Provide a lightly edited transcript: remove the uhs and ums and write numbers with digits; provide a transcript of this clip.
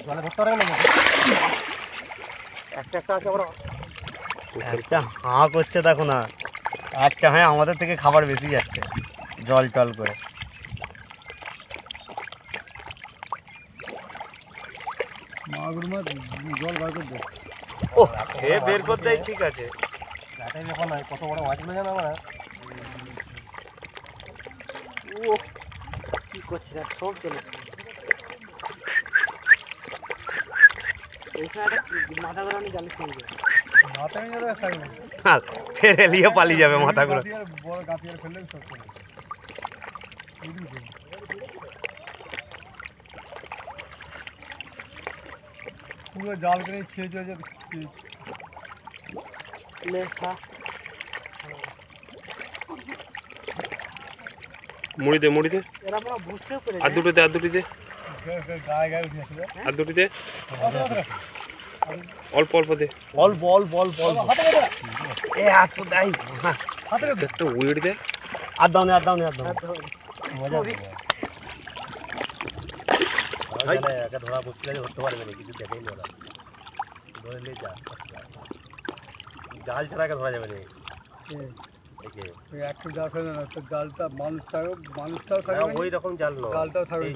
জলে ধরতে পারবে না একটা একটা আছে। আবার একটা হাঁ করছে দেখো না, একটা হ্যাঁ আমাদের থেকে খাবার বেশি যাচ্ছে জল টল করে। মাগুর মাছ জল বার করে দেয়। ও খেয়ে বের করতে ঠিক আছে। রাতের ব্যাপার নয়, কত বড় মাছগুলো জানো আমরা। ও কি করছে না, সব চলে এইখানে মাথা ধরানি জালে খেয়ে মাথা নিয়ে যাবে খাই না, ফের এলিয়ে পালিয়ে যাবে মাথাগুলো। বড় গাঁথি আর ফেললে সব চলে পুরো জাল করে ছেড়ে চলে যাবে। মুড়িতে মুড়িতে এরা পুরো বুঝতেও পেরে আর দুটোতে আর দুটিতে গায়ে গায়ে উঠে আসবে। আর দুটিতে অল্প অল্প দে, অল্প অল্প অল্প অল্প এ আর তো দাই একটা উইড় দে, আর দাও না আর দাও না আর দাও। মজা একা ধরা বসলে ধরতে পারবে না, কিছু দেখেই না ধরে নিয়ে যা, জাল ছাড়া একা ধরা যাবে না। একটু জাল ফেলে না তো জালটা মানুষটাও থাকবে, ওই রকম জাল জালটাও থাকবে।